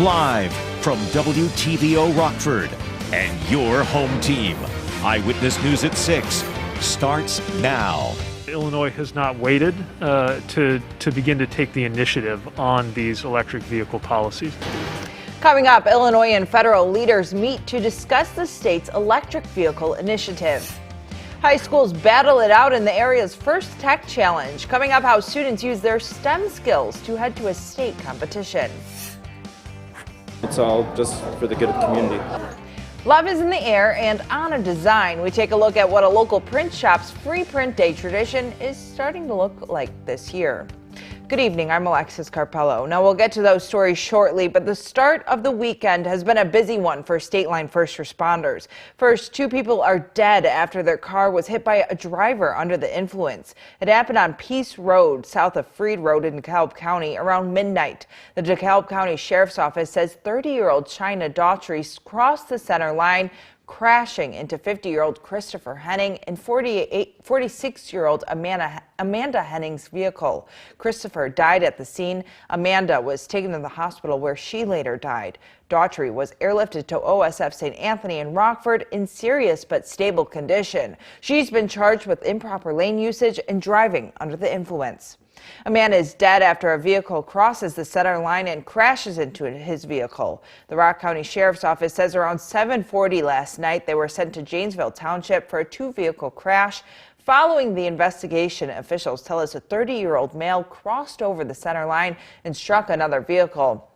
live from WTVO Rockford and your home team. Eyewitness News at 6 starts now. Illinois has not waited to begin to take the initiative on these electric vehicle policies. Coming up, Illinois and federal leaders meet to discuss the state's electric vehicle initiative. High schools battle it out in the area's first tech challenge. Coming up, how students use their STEM skills to head to a state competition. It's all just for the good of the community. Love is in the air and on a design. We take a look at what a local print shop's free print day tradition is starting to look like this year. Good evening, I'm Alexis Carpello. Now we'll get to those stories shortly, but the start of the weekend has been a busy one for State Line first responders. First, 2 people are dead after their car was hit by a driver under the influence. It happened on Peace Road, south of Freed Road in DeKalb County, around midnight. The DeKalb County Sheriff's Office says 30-year-old China Daughtry crossed the center line, crashing into 50-year-old Christopher Henning and 46-year-old Amanda Henning's vehicle. Christopher died at the scene. Amanda was taken to the hospital where she later died. Daughtry was airlifted to OSF St. Anthony in Rockford in serious but stable condition. She's been charged with improper lane usage and driving under the influence. A man is dead after a vehicle crosses the center line and crashes into his vehicle. The Rock County Sheriff's Office says around 7:40 last night they were sent to Janesville Township for a 2-vehicle crash. Following the investigation, officials tell us a 30-year-old male crossed over the center line and struck another vehicle.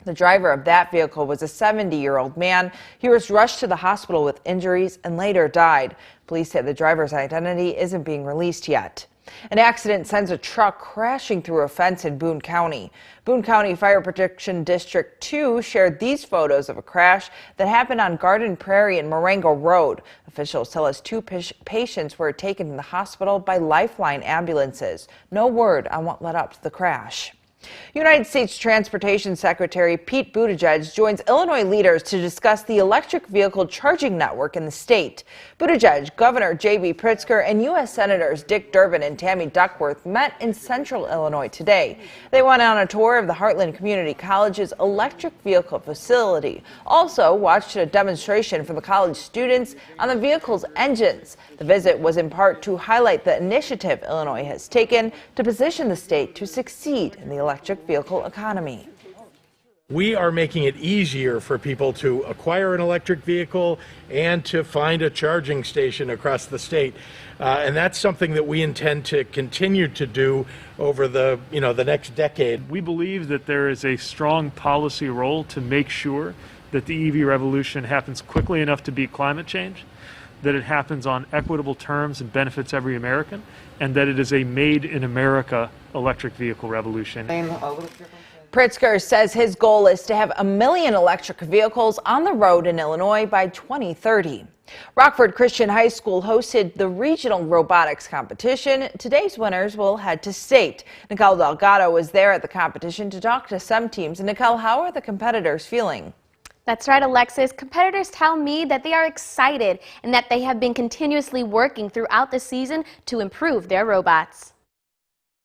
The driver of that vehicle was a 70-year-old man. He was rushed to the hospital with injuries and later died. Police say the driver's identity isn't being released yet. An accident sends a truck crashing through a fence in Boone County. Boone County Fire Protection District 2 shared these photos of a crash that happened on Garden Prairie and Marengo Road. Officials tell us 2 patients were taken to the hospital by Lifeline ambulances. No word on what led up to the crash. United States Transportation Secretary Pete Buttigieg joins Illinois leaders to discuss the electric vehicle charging network in the state. Buttigieg, Governor J.B. Pritzker, and U.S. Senators Dick Durbin and Tammy Duckworth met in central Illinois today. They went on a tour of the Heartland Community College's electric vehicle facility. Also watched a demonstration for the college students on the vehicle's engines. The visit was in part to highlight the initiative Illinois has taken to position the state to succeed in the electric vehicle economy. We are making it easier for people to acquire an electric vehicle and to find a charging station across the state. And that's something that we intend to continue to do over the next decade. We believe that there is a strong policy role to make sure that the EV revolution happens quickly enough to beat climate change, that it happens on equitable terms and benefits every American, and that it is a made in America electric vehicle revolution. Pritzker says his goal is to have 1 million electric vehicles on the road in Illinois by 2030. Rockford Christian High School hosted the regional robotics competition. Today's winners will head to state. Nicole Delgado was there at the competition to talk to some teams. Nicole, how are the competitors feeling? That's right, Alexis. Competitors tell me that they are excited and that they have been continuously working throughout the season to improve their robots.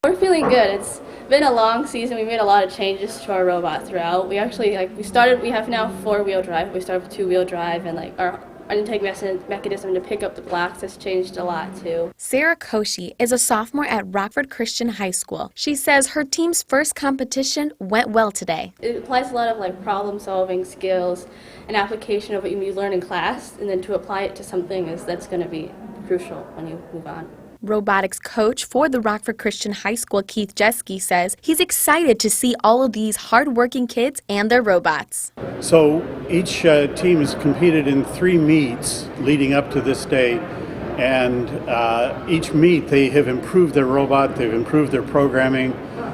We're feeling good. It's been a long season. We made a lot of changes to our robot throughout. We actually, we have now 4-wheel drive. We started with 2-wheel drive, and our intake mechanism to pick up the blocks has changed a lot too. Sarah Koshi is a sophomore at Rockford Christian High School. She says her team's first competition went well today. It applies a lot of problem solving skills and application of what you learn in class, and then to apply it to something that's going to be crucial when you move on. Robotics coach for the Rockford Christian High School, Keith Jeske, says he's excited to see all of these hard-working kids and their robots. So each team has competed in 3 meets leading up to this day, and each meet they have improved their robot, they've improved their programming,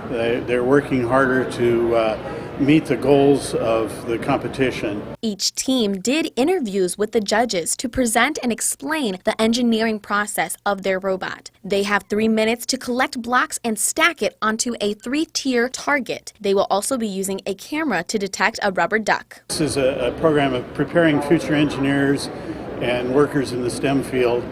they're working harder to meet the goals of the competition. Each team did interviews with the judges to present and explain the engineering process of their robot. They have 3 minutes to collect blocks and stack it onto a 3-tier target. They will also be using a camera to detect a rubber duck. This is a program of preparing future engineers and workers in the STEM field.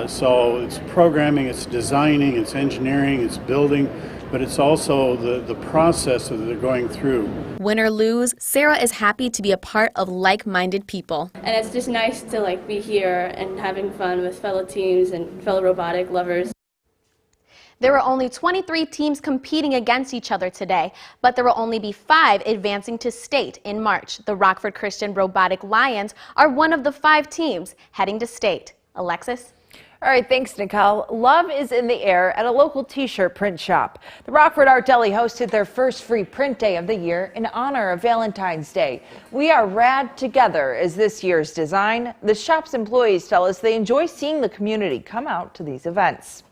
So it's programming, it's designing, it's engineering, it's building, but it's also the process that they're going through. Win or lose, Sarah is happy to be a part of like-minded people. And it's just nice to be here and having fun with fellow teams and fellow robotic lovers. There were only 23 teams competing against each other today, but there will only be 5 advancing to state in March. The Rockford Christian Robotic Lions are one of the 5 teams heading to state. Alexis? All right, thanks, Nicole. Love is in the air at a local t-shirt print shop. The Rockford Art Deli hosted their first free print day of the year in honor of Valentine's Day. We Are Rad Together is this year's design. The shop's employees tell us they enjoy seeing the community come out to these events.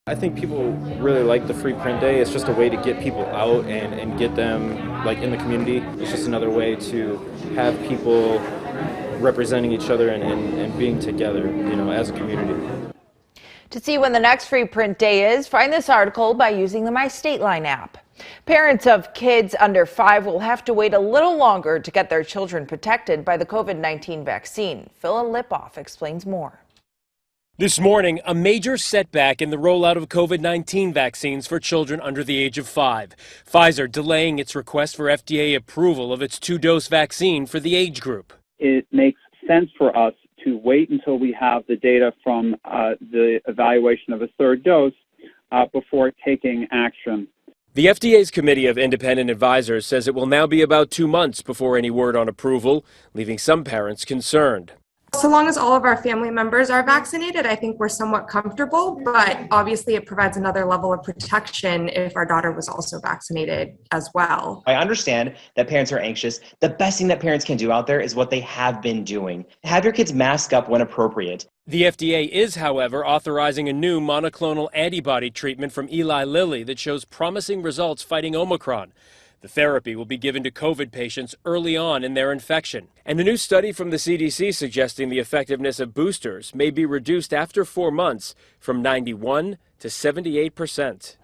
I think people really like the free print day. It's just a way to get people out and get them in the community. It's just another way to have people representing each other and being together, as a community. To see when the next free print day is, find this article by using the My State Line app. Parents of kids under 5 will have to wait a little longer to get their children protected by the COVID-19 vaccine. Phil Lipoff explains more. This morning, a major setback in the rollout of COVID-19 vaccines for children under the age of 5. Pfizer delaying its request for FDA approval of its 2-dose vaccine for the age group. It makes sense for us to wait until we have the data from the evaluation of a 3rd dose before taking action. The FDA's Committee of Independent Advisors says it will now be about 2 months before any word on approval, leaving some parents concerned. So long as all of our family members are vaccinated, I think we're somewhat comfortable, but obviously it provides another level of protection if our daughter was also vaccinated as well. I understand that parents are anxious. The best thing that parents can do out there is what they have been doing. Have your kids mask up when appropriate. The FDA is, however, authorizing a new monoclonal antibody treatment from Eli Lilly that shows promising results fighting Omicron. The therapy will be given to COVID patients early on in their infection. And a new study from the CDC suggesting the effectiveness of boosters may be reduced after 4 months from 91 to 78%.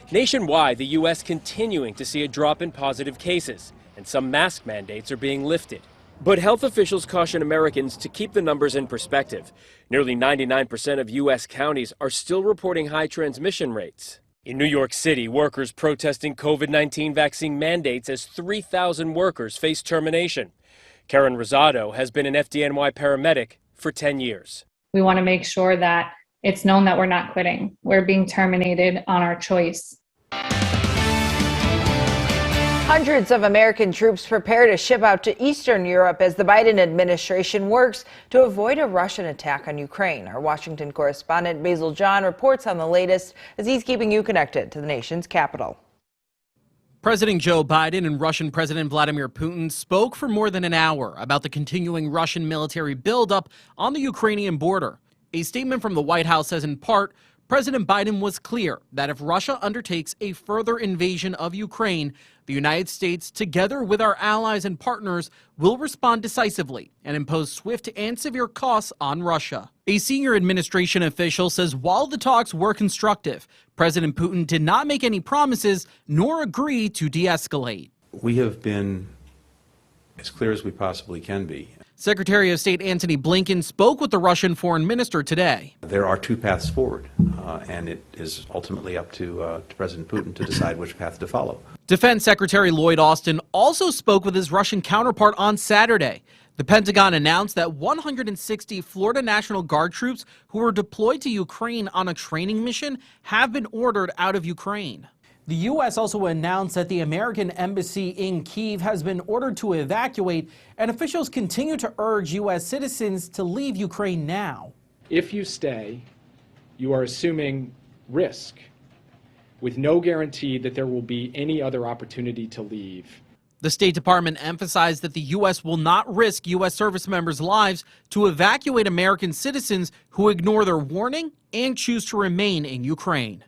Nationwide, the U.S. continuing to see a drop in positive cases, and some mask mandates are being lifted. But health officials caution Americans to keep the numbers in perspective. Nearly 99% of U.S. counties are still reporting high transmission rates. In New York City, workers protesting COVID-19 vaccine mandates as 3,000 workers face termination. Karen Rosado has been an FDNY paramedic for 10 years. We want to make sure that it's known that we're not quitting. We're being terminated on our choice. Hundreds of American troops prepare to ship out to Eastern Europe as the Biden administration works to avoid a Russian attack on Ukraine. Our Washington correspondent Basil John reports on the latest as he's keeping you connected to the nation's capital. President Joe Biden and Russian President Vladimir Putin spoke for more than an hour about the continuing Russian military buildup on the Ukrainian border. A statement from the White House says in part, President Biden was clear that if Russia undertakes a further invasion of Ukraine, the United States, together with our allies and partners, will respond decisively and impose swift and severe costs on Russia. A senior administration official says while the talks were constructive, President Putin did not make any promises nor agree to de-escalate. We have been as clear as we possibly can be. Secretary of State Antony Blinken spoke with the Russian foreign minister today. There are 2 paths forward, and it is ultimately up to President Putin to decide which path to follow. Defense Secretary Lloyd Austin also spoke with his Russian counterpart on Saturday. The Pentagon announced that 160 Florida National Guard troops who were deployed to Ukraine on a training mission have been ordered out of Ukraine. The U.S. also announced that the American embassy in Kyiv has been ordered to evacuate, and officials continue to urge U.S. citizens to leave Ukraine now. If you stay, you are assuming risk, with no guarantee that there will be any other opportunity to leave. The State Department emphasized that the U.S. will not risk U.S. service members' lives to evacuate American citizens who ignore their warning and choose to remain in Ukraine.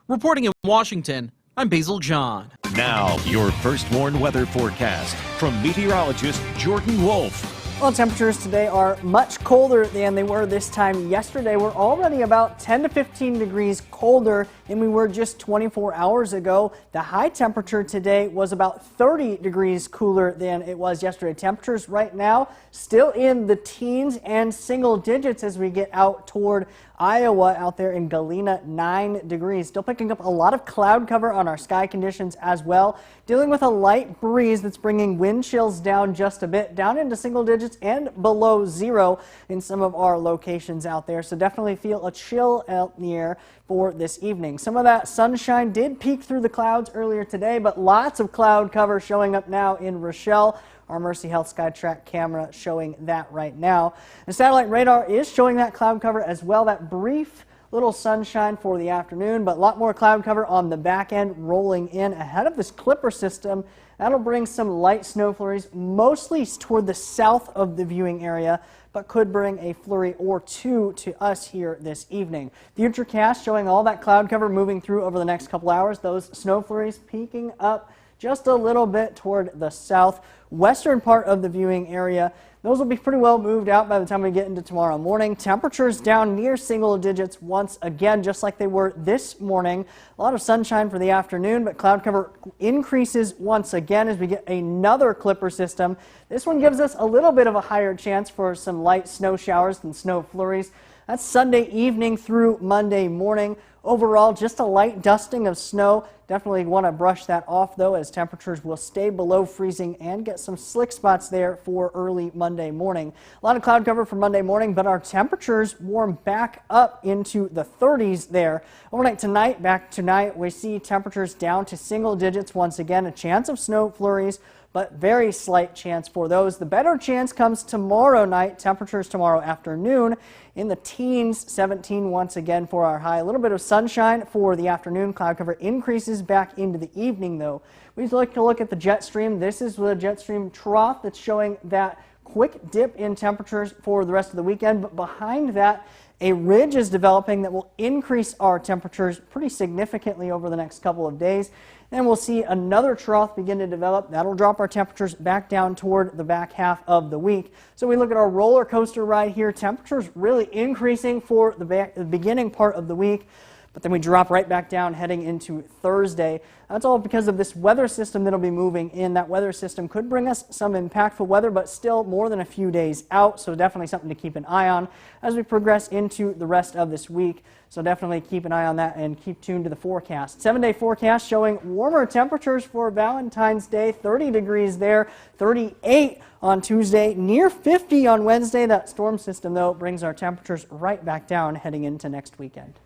Reporting in Washington, I'm Basil John. Now, your first warned weather forecast from meteorologist Jordan Wolf. Well, temperatures today are much colder than they were this time yesterday. We're already about 10 to 15 degrees colder than we were just 24 hours ago. The high temperature today was about 30 degrees cooler than it was yesterday. Temperatures right now still in the teens and single digits as we get out toward Iowa. Out there in Galena, 9 degrees. Still picking up a lot of cloud cover on our sky conditions as well. Dealing with a light breeze that's bringing wind chills down just a bit, down into single digits and below zero in some of our locations out there. So definitely feel a chill out in the air for this evening. Some of that sunshine did peek through the clouds earlier today, but lots of cloud cover showing up now in Rochelle. Our Mercy Health SkyTrack camera showing that right now. The satellite radar is showing that cloud cover as well. That brief little sunshine for the afternoon, but a lot more cloud cover on the back end rolling in ahead of this clipper system. That'll bring some light snow flurries, mostly toward the south of the viewing area, but could bring a flurry or two to us here this evening. Futurecast showing all that cloud cover moving through over the next couple hours. Those snow flurries peaking up just a little bit toward the southwestern part of the viewing area. Those will be pretty well moved out by the time we get into tomorrow morning. Temperatures down near single digits once again, just like they were this morning. A lot of sunshine for the afternoon, but cloud cover increases once again as we get another clipper system. This one gives us a little bit of a higher chance for some light snow showers and snow flurries. That's Sunday evening through Monday morning. Overall, just a light dusting of snow. Definitely want to brush that off, though, as temperatures will stay below freezing and get some slick spots there for early Monday morning. A lot of cloud cover for Monday morning, but our temperatures warm back up into the 30s there. Overnight tonight, back tonight, we see temperatures down to single digits once again. A chance of snow flurries, but very slight chance for those. The better chance comes tomorrow night. Temperatures tomorrow afternoon in the teens, 17 once again for our high. A little bit of sunshine for the afternoon. Cloud cover increases back into the evening, though. We like to look at the jet stream. This is the jet stream trough that's showing that quick dip in temperatures for the rest of the weekend. But behind that, a ridge is developing that will increase our temperatures pretty significantly over the next couple of days. Then we'll see another trough begin to develop. That'll drop our temperatures back down toward the back half of the week. So we look at our roller coaster ride here. Temperatures really increasing for the beginning part of the week, but then we drop right back down heading into Thursday. That's all because of this weather system that'll be moving in. That weather system could bring us some impactful weather, but still more than a few days out. So definitely something to keep an eye on as we progress into the rest of this week. So definitely keep an eye on that and keep tuned to the forecast. 7-day forecast showing warmer temperatures for Valentine's Day. 30 degrees there, 38 on Tuesday, near 50 on Wednesday. That storm system, though, brings our temperatures right back down heading into next weekend.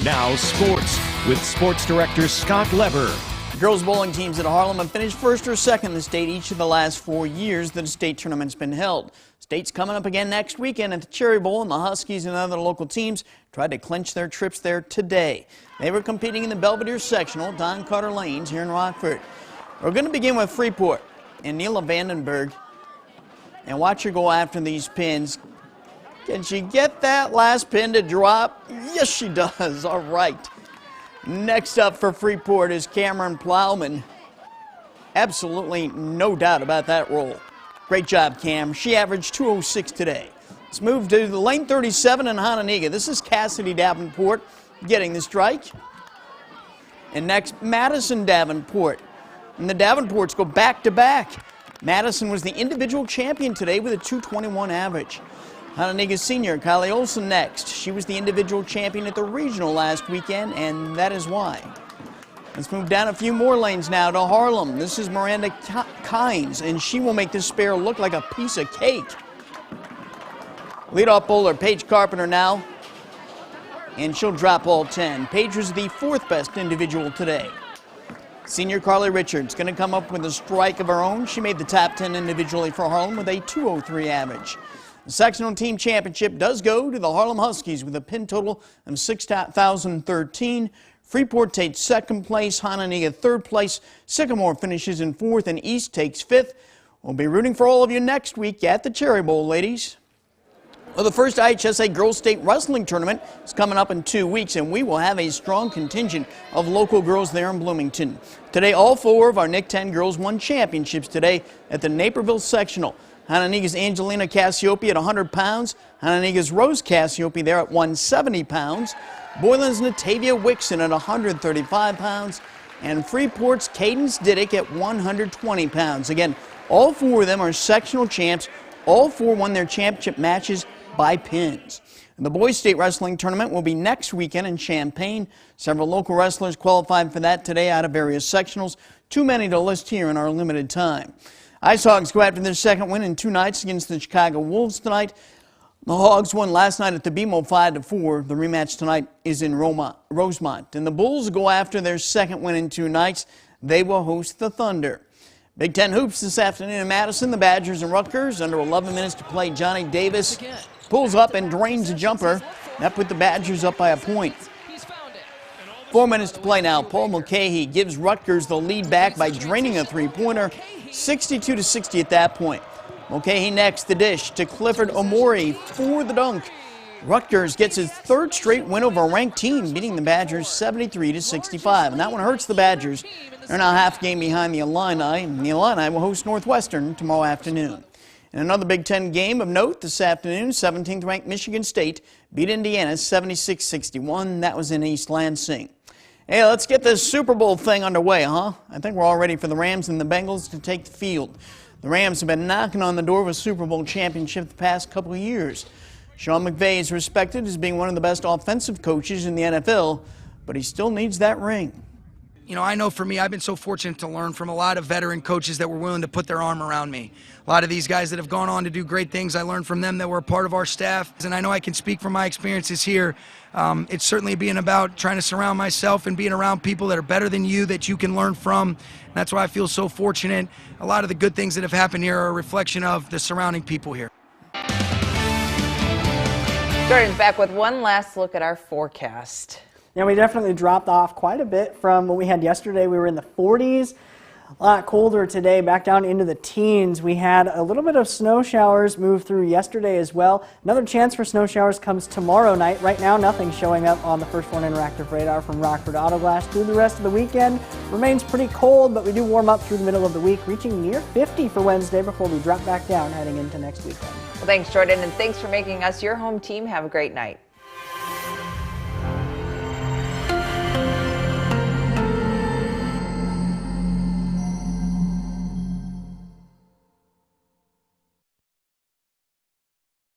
Now sports with sports director Scott Leber. The girls bowling teams at Harlem have finished first or second in the state each of the last 4 years that a state tournament's been held. State's coming up again next weekend at the Cherry Bowl, and the Huskies and other local teams tried to clinch their trips there today. They were competing in the Belvedere Sectional, Don Carter Lanes here in Rockford. We're going to begin with Freeport and Neela Vandenberg. And watch her go after these pins. Can she get that last pin to drop? Yes, she does. All right. Next up for Freeport is Cameron Plowman. Absolutely no doubt about that roll. Great job, Cam. She averaged 206 today. Let's move to the lane 37 in Hononegah. This is Cassidy Davenport getting the strike. And next, Madison Davenport. And the Davenports go back-to-back. Madison was the individual champion today with a 221 average. Hononegah senior Kylie Olson next. She was the individual champion at the regional last weekend, and that is why. Let's move down a few more lanes now to Harlem. This is Miranda Kynes, and she will make this spare look like a piece of cake. Leadoff bowler Paige Carpenter now, and she'll drop all 10. Paige was the fourth best individual today. Senior Carly Richards going to come up with a strike of her own. She made the top 10 individually for Harlem with a 203 average. The sectional team championship does go to the Harlem Huskies with a pin total of 6,013. Freeport takes second place, Hononegah third place, Sycamore finishes in fourth, and East takes fifth. We'll be rooting for all of you next week at the Cherry Bowl, ladies. Well, the first IHSA Girls State Wrestling Tournament is coming up in 2 weeks, and we will have a strong contingent of local girls there in Bloomington. Today, all 4 of our NIC 10 girls won championships today at the Naperville Sectional. Hananiga's Angelina Cassiope at 100 pounds. Hananiga's Rose Cassiope there at 170 pounds. Boylan's Natavia Wixon at 135 pounds. And Freeport's Cadence Diddick at 120 pounds. Again, all four of them are sectional champs. All four won their championship matches by pins. And the boys' state wrestling tournament will be next weekend in Champaign. Several local wrestlers qualified for that today out of various sectionals. Too many to list here in our limited time. Ice Hogs go after their second win in 2 nights against the Chicago Wolves tonight. The Hogs won last night at the BMO 5-4. The rematch tonight is in Rosemont. And the Bulls go after their second win in 2 nights. They will host the Thunder. Big Ten hoops this afternoon in Madison. The Badgers and Rutgers under 11 minutes to play. Johnny Davis pulls up and drains a jumper. That put the Badgers up by a point. 4 minutes to play now. Paul Mulcahy gives Rutgers the lead back by draining a three-pointer. 62-60 at that point. Mulcahy next, the dish to Clifford Omori for the dunk. Rutgers gets his 3rd straight win over a ranked team, beating the Badgers 73-65. And that one hurts the Badgers. They're now half game behind the Illini, and the Illini will host Northwestern tomorrow afternoon. In another Big Ten game of note this afternoon, 17th ranked Michigan State beat Indiana 76-61. That was in East Lansing. Hey, let's get this Super Bowl thing underway, huh? I think we're all ready for the Rams and the Bengals to take the field. The Rams have been knocking on the door of a Super Bowl championship the past couple of years. Sean McVay is respected as being one of the best offensive coaches in the NFL, but he still needs that ring. You know, I know for me, I've been so fortunate to learn from a lot of veteran coaches that were willing to put their arm around me. A lot of these guys that have gone on to do great things, I learned from them that were a part of our staff. And I know I can speak from my experiences here. It's certainly being about trying to surround myself and being around people that are better than you, that you can learn from. And that's why I feel so fortunate. A lot of the good things that have happened here are a reflection of the surrounding people here. Jordan's back with one last look at our forecast. Yeah, we definitely dropped off quite a bit from what we had yesterday. We were in the 40s. A lot colder today, back down into the teens. We had a little bit of snow showers move through yesterday as well. Another chance for snow showers comes tomorrow night. Right now, nothing showing up on the First One Interactive radar from Rockford Auto Glass. Through the rest of the weekend, remains pretty cold, but we do warm up through the middle of the week, reaching near 50 for Wednesday before we drop back down heading into next weekend. Well, thanks, Jordan, and thanks for making us your home team. Have a great night.